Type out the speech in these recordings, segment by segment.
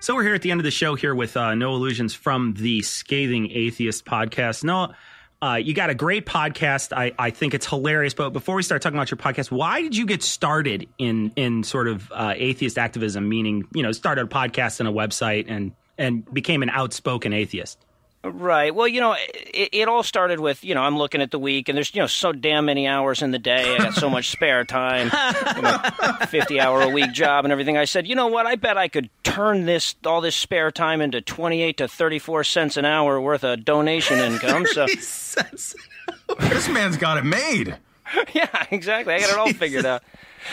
So we're here at the end of the show here with No Illusions from the Scathing Atheist podcast. Noah, you got a great podcast. I think it's hilarious. But before we start talking about your podcast, why did you get started in sort of atheist activism, meaning, started a podcast and a website and became an outspoken atheist? Right. Well, it all started with, I'm looking at the week and there's, so damn many hours in the day. I got so much spare time, 50-hour-a-week job and everything. I said, you know what? I bet I could turn all this spare time into 28 to 34 cents an hour worth of donation income. So this man's got it made. Yeah, exactly. I got it all figured out.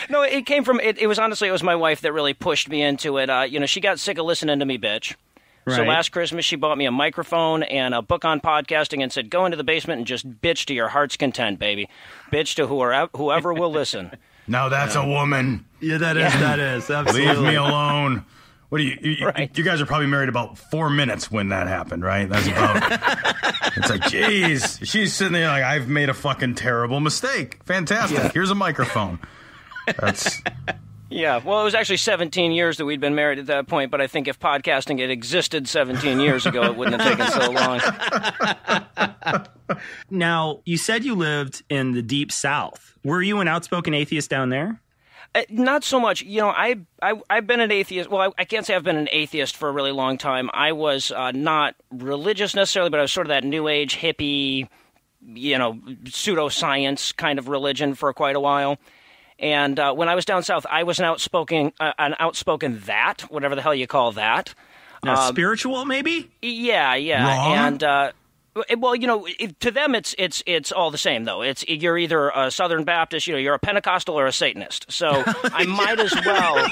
No, it came from, it was honestly, it was my wife that really pushed me into it. She got sick of listening to me bitch. Right. So last Christmas, she bought me a microphone and a book on podcasting and said, go into the basement and just bitch to your heart's content, baby. Bitch to whoever will listen. Now that's a woman. Yeah, that is. Absolutely. Leave me alone. What do you right. You guys are probably married about 4 minutes when that happened, right? That's about It's like, geez. She's sitting there like, I've made a fucking terrible mistake. Fantastic. Yeah. Here's a microphone. That's... Yeah, well, it was actually 17 years that we'd been married at that point, but I think if podcasting had existed 17 years ago, it wouldn't have taken so long. Now, you said you lived in the Deep South. Were you an outspoken atheist down there? Not so much. I've been an atheist. Well, I can't say I've been an atheist for a really long time. I was not religious necessarily, but I was sort of that new age hippie, pseudoscience kind of religion for quite a while. And when I was down south, I was an outspoken that, whatever the hell you call that. Spiritual, maybe? Yeah. Wrong. And to them, it's all the same though. You're either a Southern Baptist, you're a Pentecostal or a Satanist. So I might as well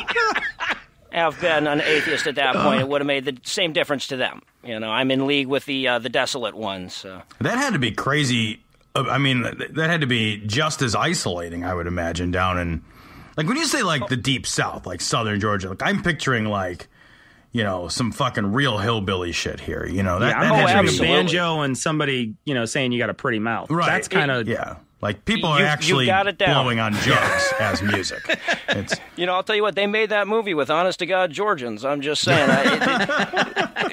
have been an atheist at that point. It would have made the same difference to them. I'm in league with the desolate ones. So. That had to be crazy. I mean, that had to be just as isolating, I would imagine, down in, like, when you say, like, the Deep South, like, Southern Georgia, like, I'm picturing, like, some fucking real hillbilly shit here, I'm picturing a banjo and somebody, saying you got a pretty mouth. Right. That's kind of... Yeah. Like, people are actually blowing on jugs as music. I'll tell you what, they made that movie with honest-to-God Georgians. I'm just saying.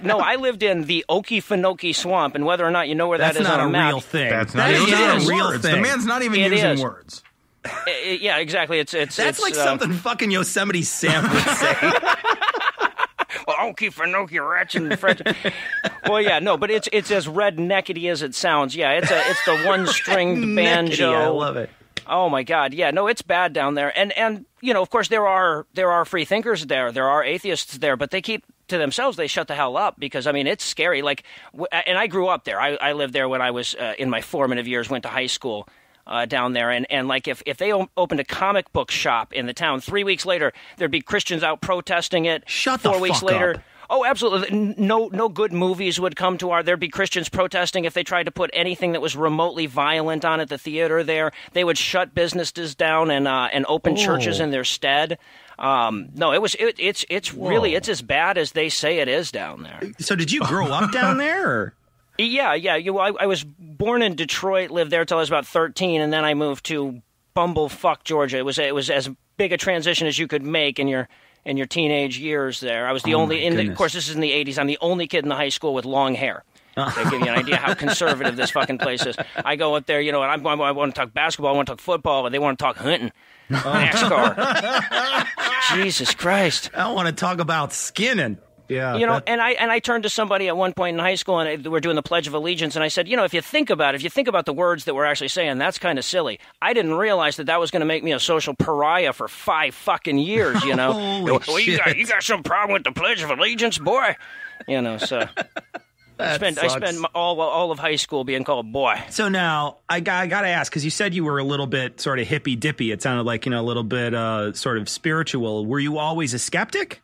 No, I lived in the Okefenokee Swamp, and whether or not you know where that is on a map. That's not a real thing. That's not even a real thing. The man's not even using words. Yeah, exactly. That's like something fucking Yosemite Sam would say. Okefenokee rats and French. Well, yeah, no, but it's as redneckety as it sounds. Yeah, it's the one-stringed banjo. I love it. Oh my God, yeah, no, it's bad down there, and of course there are free thinkers there are atheists there, but they keep to themselves. They shut the hell up because it's scary. Like, and I grew up there. I lived there when I was in my formative years. Went to high school down there, and like if they opened a comic book shop in the town, 3 weeks later there'd be Christians out protesting it. Shut the fuck up. 4 weeks later. Oh, absolutely. No good movies would come to there'd be Christians protesting if they tried to put anything that was remotely violent on at the theater there. They would shut businesses down and open churches in their stead. No, it's really as bad as they say it is down there. So did you grow up down there? Or? Yeah. I was born in Detroit, lived there till I was about 13, and then I moved to Bumblefuck, Georgia. It was as big a transition as you could make in your teenage years there. I was the only, of course, this is in the 80s. I'm the only kid in the high school with long hair. To give you an idea how conservative this fucking place is. I go up there, and I want to talk basketball, I want to talk football, but they want to talk hunting. NASCAR. Jesus Christ. I want to talk about skinning. Yeah, and I turned to somebody at one point in high school, and we're doing the Pledge of Allegiance, and I said, if you think about the words that we're actually saying, that's kind of silly. I didn't realize that was going to make me a social pariah for 5 fucking years. Holy shit. You got some problem with the Pledge of Allegiance, boy? So. I spent all of high school being called boy. So now I got to ask, because you said you were a little bit sort of hippy dippy. It sounded like a little bit sort of spiritual. Were you always a skeptic?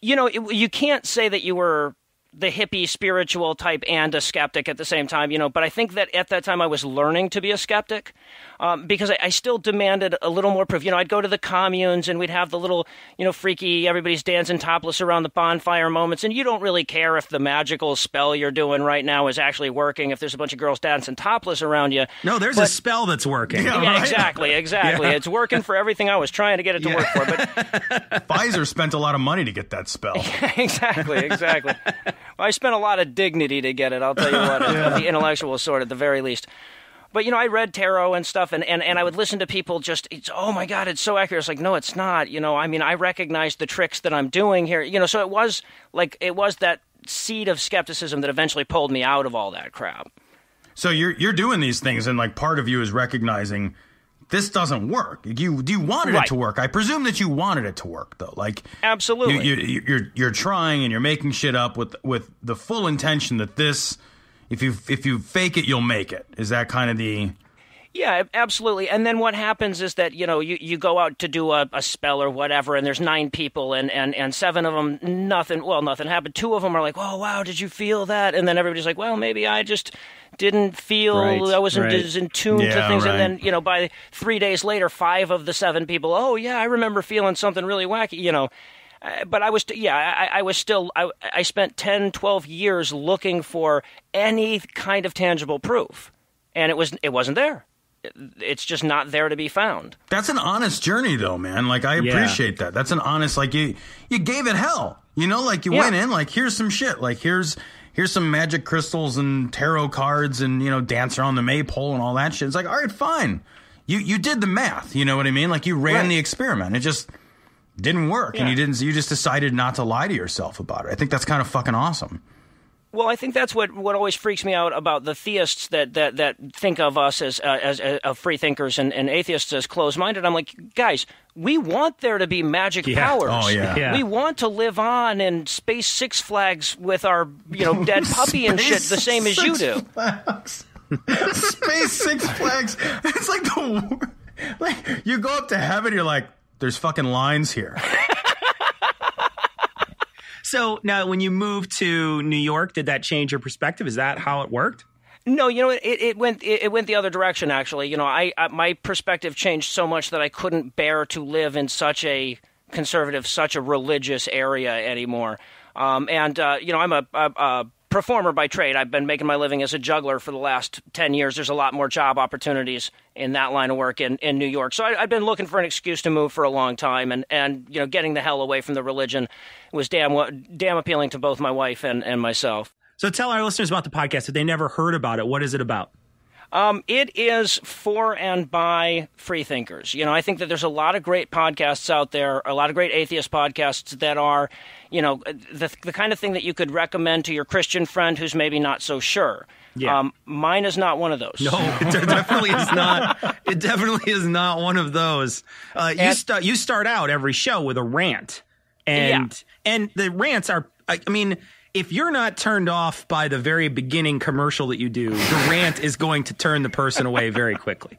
You can't say that you were the hippie spiritual type and a skeptic at the same time, but I think that at that time I was learning to be a skeptic because I still demanded a little more proof. I'd go to the communes and we'd have the little, freaky, everybody's dancing topless around the bonfire moments, and you don't really care if the magical spell you're doing right now is actually working, if there's a bunch of girls dancing topless around you. No, there's a spell that's working. Yeah, right? Exactly. Yeah. It's working for everything I was trying to get it to work for. But Pfizer spent a lot of money to get that spell. Exactly. Well, I spent a lot of dignity to get it, I'll tell you what, of the intellectual sort at the very least. But, I read tarot and stuff, and I would listen to people oh, my God, it's so accurate. It's like, no, it's not. I recognize the tricks that I'm doing here. So it was that seed of skepticism that eventually pulled me out of all that crap. So you're doing these things, and, like, part of you is recognizing this doesn't work. You wanted it to work. I presume that you wanted it to work, though. Like, absolutely. You're trying, and you're making shit up with the full intention that this... If you fake it, you'll make it. Is that kind of the... Yeah, absolutely. And then what happens is that, you go out to do a spell or whatever, and there's 9 people, and 7 of them, nothing happened. 2 of them are like, oh, wow, did you feel that? And then everybody's like, well, maybe I just didn't feel, I wasn't as in tune to things. Right. And then, by 3 days later, 5 of the 7 people, oh, yeah, I remember feeling something really wacky, But I spent 10, 12 years looking for any kind of tangible proof, and it wasn't there. It's just not there to be found. That's an honest journey, though, man. Like, I appreciate that. That's an honest, like, you gave it hell. Like, you went in, like, here's some shit. Like, here's some magic crystals and tarot cards and, dance around the maypole and all that shit. It's like, all right, fine. You did the math, you know what I mean? Like, you ran the experiment. It just... didn't work, and you just decided not to lie to yourself about it. I think that's kind of fucking awesome. Well, I think that's what always freaks me out about the theists that think of us as free thinkers and atheists as closed-minded. I'm like, guys, we want there to be magic powers. Oh, yeah. We want to live on in Space Six Flags with our dead puppy and shit the same as you do. Space Six Flags. It's like you go up to heaven, you're like, there's fucking lines here. So now when you moved to New York, did that change your perspective? Is that how it worked? No, it went the other direction, actually. My perspective changed so much that I couldn't bear to live in such a conservative, such a religious area anymore. I'm a performer by trade. I've been making my living as a juggler for the last 10 years. There's a lot more job opportunities in that line of work in New York. So I've been looking for an excuse to move for a long time, and getting the hell away from the religion was damn appealing to both my wife and myself. So tell our listeners about the podcast. If they never heard about it, what is it about? It is for and by free thinkers. I think that there's a lot of great podcasts out there, a lot of great atheist podcasts that are, the kind of thing that you could recommend to your Christian friend who's maybe not so sure. Yeah. Mine is not one of those. No, it definitely is not. It definitely is not one of those. You start out every show with a rant, and the rants are, if you're not turned off by the very beginning commercial that you do, the rant is going to turn the person away very quickly.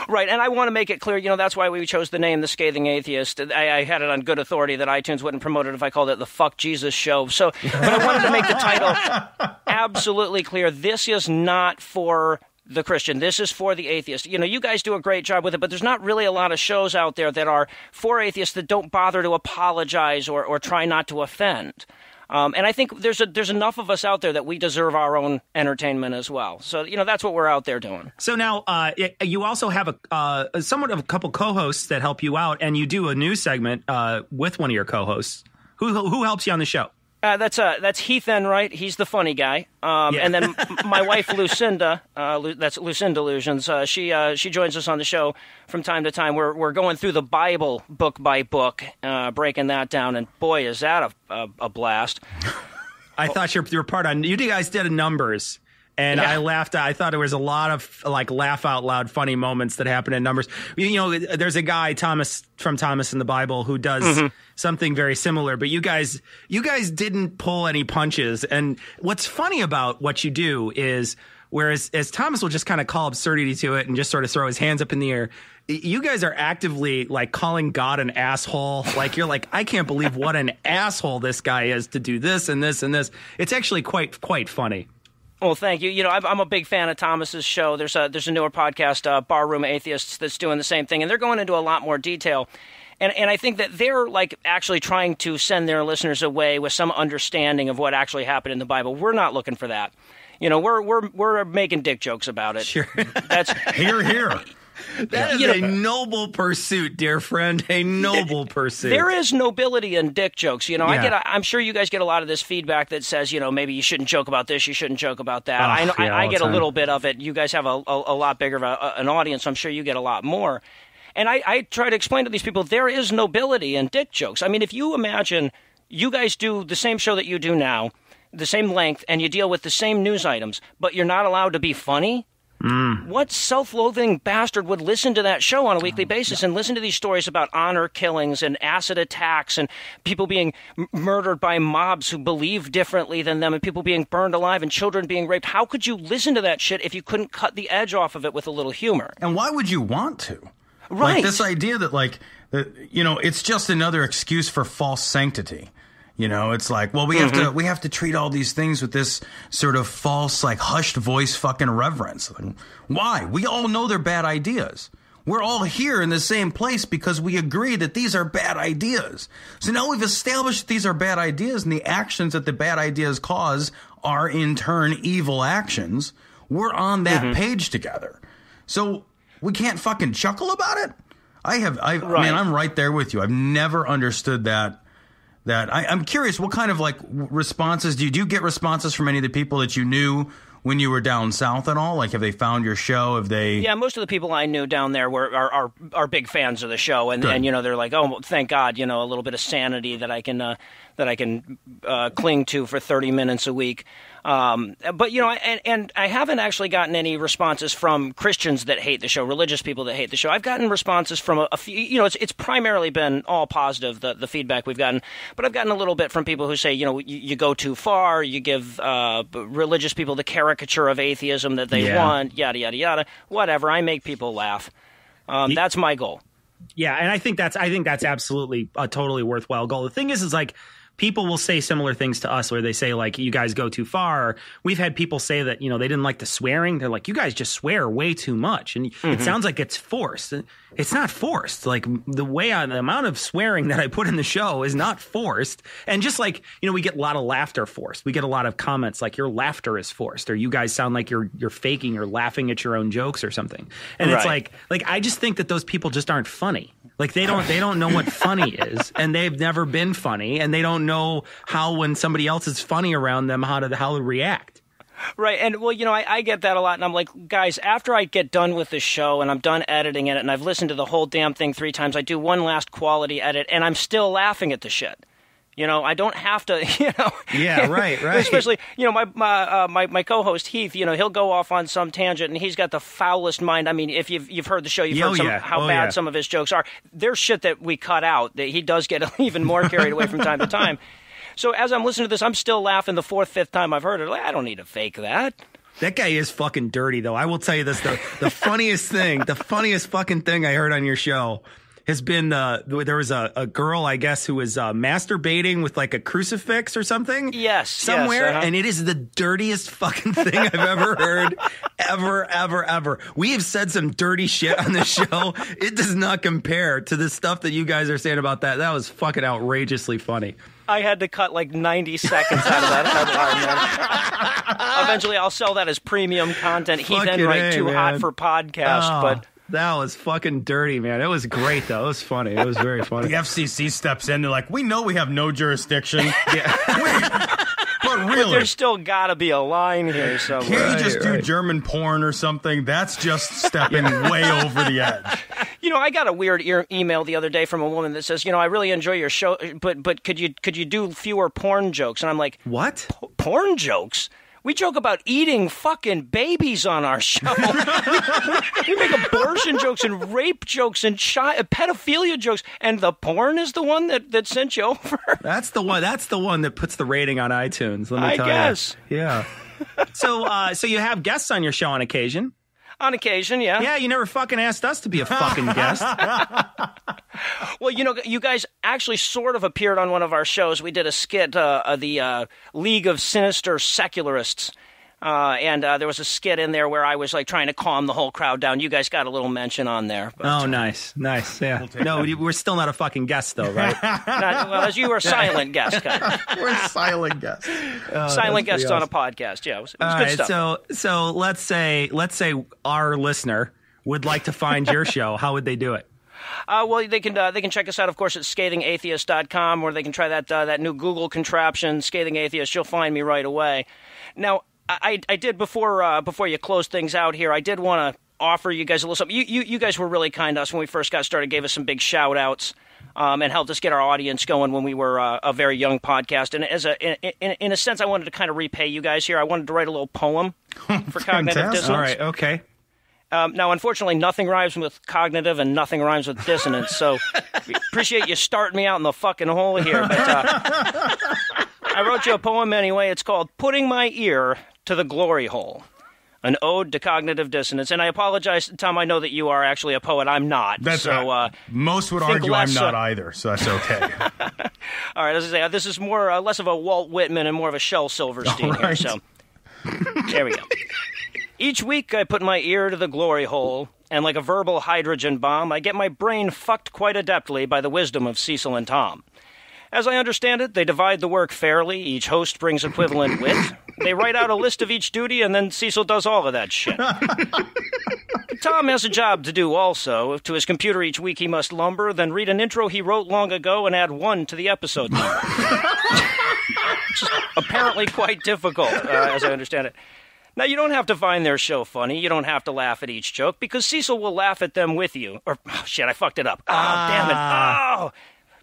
Right, and I want to make it clear, that's why we chose the name The Scathing Atheist. I had it on good authority that iTunes wouldn't promote it if I called it The Fuck Jesus Show. So, but I wanted to make the title absolutely clear. This is not for the Christian. This is for the atheist. You guys do a great job with it, but there's not really a lot of shows out there that are for atheists that don't bother to apologize or try not to offend. And I think there's enough of us out there that we deserve our own entertainment as well. So, that's what we're out there doing. So now you also have somewhat of a couple co-hosts that help you out, and you do a news segment with one of your co-hosts. Who helps you on the show? That's Heath Enright. He's the funny guy. And then my wife Lucinda, that's Lucinda Illusions. She joins us on the show from time to time. We're going through the Bible book by book, breaking that down, and boy, is that a blast. I thought your part on you guys did numbers. And I laughed. I thought there was a lot of laugh out loud funny moments that happen in numbers. There's a guy, Thomas from Thomas in the Bible, who does something very similar. But you guys didn't pull any punches. And what's funny about what you do is Whereas as Thomas will just kind of call absurdity to it and just sort of throw his hands up in the air. You guys are actively like calling God an asshole. Like you're like, I can't believe what an asshole this guy is to do this and this and this. It's actually quite funny. Well, thank you. You know, I'm a big fan of Thomas's show. There's a newer podcast, Barroom Atheists, that's doing the same thing, and they're going into a lot more detail. And I think that they're like actually trying to send their listeners away with some understanding of what actually happened in the Bible. We're not looking for that. You know, we're making dick jokes about it. Sure. That's Here. That is a noble pursuit, dear friend. A noble pursuit. There is nobility in dick jokes. You know, I'm sure you guys get a lot of this feedback that says, you know, maybe you shouldn't joke about this, you shouldn't joke about that. I get a little bit of it. You guys have a lot bigger of an audience. So I'm sure you get a lot more. And I try to explain to these people there is nobility in dick jokes. I mean, if you imagine you guys do the same show that you do now, the same length, and you deal with the same news items, but you're not allowed to be funny. What self-loathing bastard would listen to that show on a weekly basis and listen to these stories about honor killings and acid attacks and people being murdered by mobs who believe differently than them and people being burned alive and children being raped? How could you listen to that shit if you couldn't cut the edge off of it with a little humor? And why would you want to? Right. Like this idea that it's just another excuse for false sanctity. You know, it's like, well, we have to treat all these things with this sort of false, like hushed voice fucking reverence. Like, why? We all know they're bad ideas. We're all here in the same place because we agree that these are bad ideas. So now we've established that these are bad ideas and the actions that the bad ideas cause are in turn evil actions. We're on that page together. So we can't fucking chuckle about it. Man, I'm right there with you. I've never understood that. I'm curious, what kind of like responses do you get responses from any of the people that you knew when you were down south at all? Like, have they found your show? Have they? Yeah, most of the people I knew down there are big fans of the show, and you know, they're like, oh, thank God, you know, a little bit of sanity that I can cling to for 30 minutes a week. But you know, and I haven't actually gotten any responses from Christians that hate the show, religious people that hate the show. I've gotten responses from a few. You know, it's primarily been all positive, the feedback we've gotten. But I've gotten a little bit from people who say, you know, you go too far. You give religious people the caricature of atheism that they want. Yada yada yada. Whatever. I make people laugh. That's my goal. Yeah, and I think that's absolutely a totally worthwhile goal. The thing is like, people will say similar things to us where they say, like, you guys go too far. We've had people say that, you know, they didn't like the swearing. They're like, you guys just swear way too much. And it sounds like it's forced. It's not forced. Like, the amount of swearing that I put in the show is not forced. And just like, you know, we get a lot of laughter forced. We get a lot of comments like, your laughter is forced, or you guys sound like you're faking or laughing at your own jokes or something. And it's like I just think that those people just aren't funny. Like, they don't know what funny is, and they've never been funny, and they don't know how, when somebody else is funny around them, how to react. Right. And well, you know, I get that a lot. And I'm like, guys, after I get done with the show and I'm done editing it and I've listened to the whole damn thing 3 times, I do one last quality edit and I'm still laughing at the shit. You know, I don't have to, you know. Yeah, right. Especially, you know, my co-host Heath, you know, he'll go off on some tangent and he's got the foulest mind. I mean, if you've heard the show, you've heard how bad some of his jokes are. There's shit that we cut out that he does get even more carried away from time to time. So as I'm listening to this, I'm still laughing the 4th, 5th time I've heard it. Like, I don't need to fake that. That guy is fucking dirty, though. I will tell you this, the funniest thing, the funniest fucking thing I heard on your show has been there was a girl, I guess, who was masturbating with like a crucifix or something. Yes. Somewhere. Yes, and it is the dirtiest fucking thing I've ever heard. Ever. We have said some dirty shit on this show. It does not compare to the stuff that you guys are saying about that. That was fucking outrageously funny. I had to cut like 90 seconds out of that headline, man. Eventually, I'll sell that as premium content. He then write Too Hot for Podcast, but... That was fucking dirty, man. It was great, though. It was funny. It was very funny. The FCC steps in. They're like, we know we have no jurisdiction. But really, but there's still got to be a line here somewhere. Can't you just do German porn or something? That's just stepping way over the edge. You know, I got a weird email the other day from a woman that says, you know, I really enjoy your show, but could you do fewer porn jokes? And I'm like, what? Porn jokes? We joke about eating fucking babies on our show. We make abortion jokes and rape jokes and pedophilia jokes, and the porn is the one that sent you over. That's the one. That's the one that puts the rating on iTunes. Let me tell you. I guess. Yeah. So you have guests on your show on occasion? On occasion, yeah. Yeah, you never fucking asked us to be a fucking guest. Well, you guys actually sort of appeared on one of our shows. We did a skit, the League of Sinister Secularists. And there was a skit in there where I was like trying to calm the whole crowd down. You guys got a little mention on there. But, nice. Yeah. No, we're still not a fucking guest though, right? As you were a silent guest, kind of. We're silent guests. Silent guests on a podcast. Yeah, it was good stuff. So let's say our listener would like to find your show. How would they do it? Well, they can check us out, of course, at scathingatheist.com, or they can try that new Google contraption, Scathing Atheist. You'll find me right away. Now, I did before you close things out here. I did want to offer you guys a little something. You guys were really kind to us when we first got started. Gave us some big shout outs and helped us get our audience going when we were a very young podcast. And in a sense, I wanted to kind of repay you guys here. I wanted to write a little poem for Cognitive Dissonance. All right, okay. Now, unfortunately, nothing rhymes with cognitive and nothing rhymes with dissonance. So, we appreciate you starting me out in the fucking hole here. But I wrote you a poem anyway. It's called "Putting My Ear to the Glory Hole," an ode to cognitive dissonance. And I apologize, Tom. I know that you are actually a poet. I'm not. That's so. Most would argue I'm not either, so that's okay. All right, as I say, this is more less of a Walt Whitman and more of a Shel Silverstein here. So, there we go. Each week I put my ear to the glory hole, and like a verbal hydrogen bomb, I get my brain fucked quite adeptly by the wisdom of Cecil and Tom. As I understand it, they divide the work fairly. Each host brings equivalent wit. They write out a list of each duty, and then Cecil does all of that shit. Tom has a job to do also. To his computer each week he must lumber, then read an intro he wrote long ago and add 1 to the episode number. Which is apparently quite difficult, as I understand it. Now, you don't have to find their show funny. You don't have to laugh at each joke, because Cecil will laugh at them with you. Or, oh, shit, I fucked it up. Oh, damn it. Oh!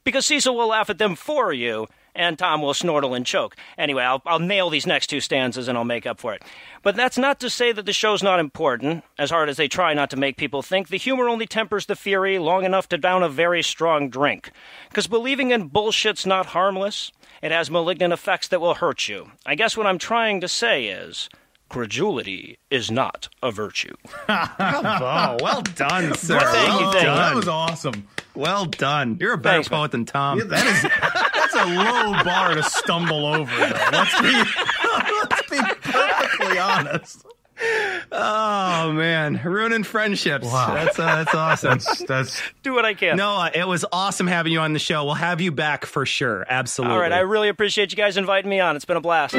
Because Cecil will laugh at them for you, and Tom will snortle and choke. Anyway, I'll nail these next 2 stanzas, and I'll make up for it. But that's not to say that the show's not important. As hard as they try not to make people think, the humor only tempers the fury long enough to down a very strong drink. Because believing in bullshit's not harmless. It has malignant effects that will hurt you. I guess what I'm trying to say is, credulity is not a virtue. Oh, well done, sir. Thank you. That was awesome. Well done. You're a better poet than Tom. Yeah, that's a low bar to stumble over, though. Let's be perfectly honest. Oh man, ruining friendships. Wow. That's awesome. That's do what I can. No, it was awesome having you on the show. We'll have you back for sure. Absolutely. All right, I really appreciate you guys inviting me on. It's been a blast.